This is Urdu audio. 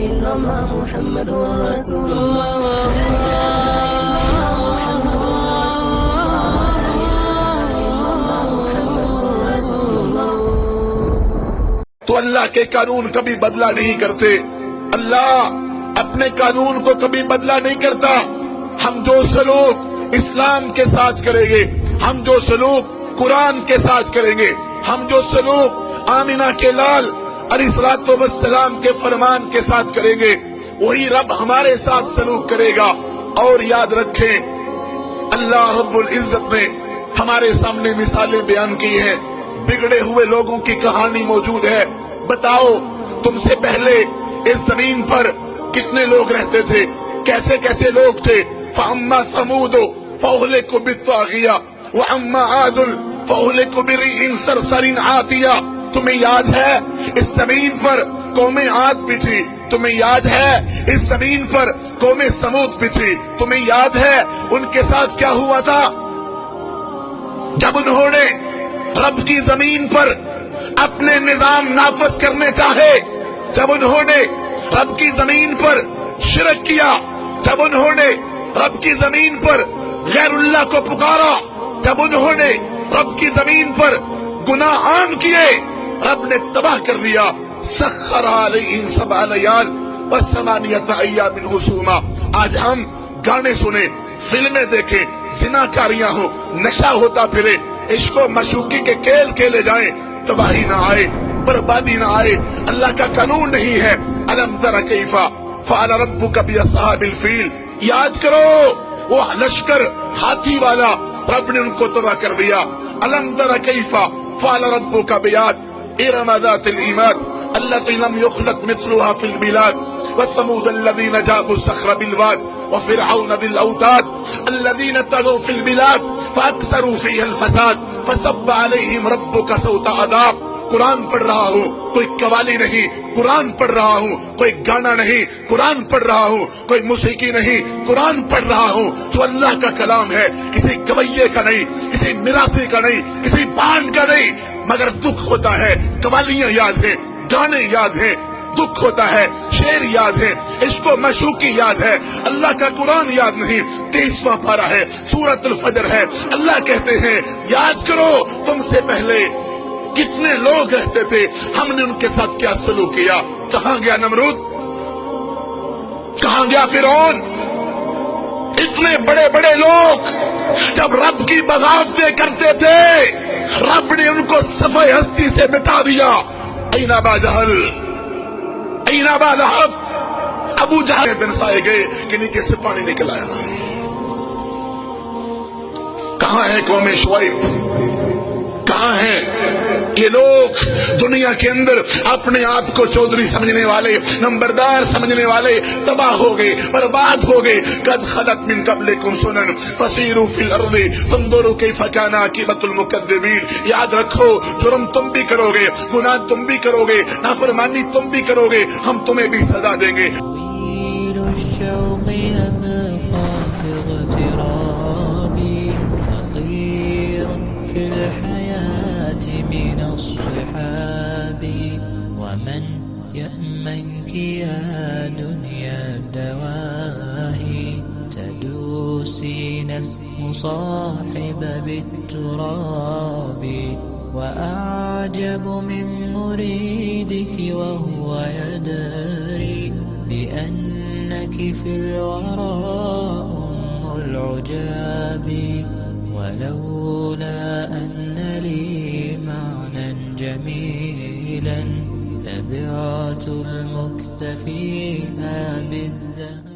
إلا الله محمد رسول الله تو اللہ کے قانون کبھی بدلا نہیں کرتے، اللہ اپنے قانون کو کبھی بدلا نہیں کرتا۔ ہم جو سلوک اسلام کے ساتھ کریں گے، ہم جو سلوک قرآن کے ساتھ کریں گے، ہم جو سلوک آمینہ کے لال علیہ الصلوۃ والسلام کے فرمان کے ساتھ کریں گے، وہی رب ہمارے ساتھ سلوک کرے گا۔ اور یاد رکھیں، اللہ رب العزت نے ہمارے سامنے مثالیں بیان کی ہیں، بگڑے ہوئے لوگوں کی کہانی موجود ہے۔ بتاؤ، تم سے پہلے اس زمین پر کتنے لوگ رہتے تھے، کیسے کیسے لوگ تھے؟ فَأَمَّا ثَمُودُ فَأُهْلِكُوا بِالطَّاغِيَةِ وَأَمَّا عَادٌ فَأُهْلِكُوا بِرِيحٍ صَرْصَرٍ عَاتِيَةٍ۔ تمہیں یاد ہے اس زمین پر قوم عاد بھی تھی، تمہیں یاد ہے اس زمین پر قوم سمود بھی تھی، تمہیں یاد ہے ان کے ساتھ کیا ہوا تھا؟ جب انہوں نے رب کی زمین پر اپنے نظام نافذ کرنے چاہے، جب انہوں نے رب کی زمین پر شرک کیا، جب انہوں نے رب کی زمین پر غیر اللہ کو پکارا، جب انہوں نے رب کی زمین پر گناہ عام کیے، رب نے تباہ کر دیا۔ سخر علیہم 7 لیال و8 ایام حسوما۔ آج ہم گانے سنیں، فلمیں دیکھیں، زناکاریاں ہوں، نشہ ہوتا پھرے، عشق و معشوقی کے کھیل کھیلے جائیں، تباہی نہ آئے، بربادی نہ آئے۔ اللہ کا قانون نہیں ہے۔ الم تر کیف فعل ربک باصحاب الفیل۔ یاد کرو وہ لشکر ہاتھی والا، رب نے ان کو تباہ کر دیا۔ الم تر کیف فعل ربک بعاد ارم ذات العماد التي لم يخلق مثلها في البلاد وثمود الذين جابوا الصخر بالواد وفرعون ذي الاوتاد الذين طغوا في البلاد فاكثروا فيها الفساد فصب عليهم ربك سوط عذاب۔ قرآن پڑھ رہا ہوں، کوئی قوالی نہیں، قرآن پڑھ رہا ہوں، کوئی گانا نہیں، قرآن پڑھ رہا ہوں، کوئی موسیقی نہیں، قرآن پڑھ رہا ہوں۔ تو اللہ کا کلام ہے، کسی گویے کا نہیں، کسی میراثی کا نہیں، کسی بانڈ کا نہیں۔ مگر دکھ ہوتا ہے، قوالیاں یاد ہیں، گانے یاد ہیں، دکھ ہوتا ہے، شعر یاد ہے، عشق و معشوقی یاد ہے، اللہ کا قرآن یاد نہیں۔ 30واں پارہ ہے، سورۃ الفجر ہے۔ اللہ کہتے ہیں یاد کرو تم سے پہلے کتنے لوگ رہتے تھے، ہم نے ان کے ساتھ کیا سلوک کیا۔ کہاں گیا نمرود، کہاں گیا فرعون؟ اتنے بڑے بڑے لوگ جب رب کی بغاوتیں کرتے تھے، رب نے ان کو صفحہ ہستی سے مٹا دیا۔ این ابا جہل، این ابا لہب۔ ابو جہل دن سائے گئے کہ نیچے سے پانی نکل آیا۔ کہاں ہے قوم شعیب، کہاں ہے یہ لوگ؟ دنیا کے اندر اپنے آپ کو چودھری سمجھنے والے، نمبردار سمجھنے والے تباہ ہو گئے، برباد ہو گئے۔ قد خلت من قبلکم سنن فسیروا فی الارض فانظروا کیف کان عاقبۃ المکذبین۔ یاد رکھو، جرم تم بھی کرو گے، گناہ تم بھی کرو گے، نافرمانی تم بھی کرو گے، ہم تمہیں بھی سزا دیں گے۔ من الصحاب ومن يأمنك يا دنيا الدواهي تدوسين المصاحب بالتراب وأعجب من مريدك وهو يدري بأنك في الورى أم العجاب ولولا أن لي معنى جميلا لبعت المكتفيها بالذهب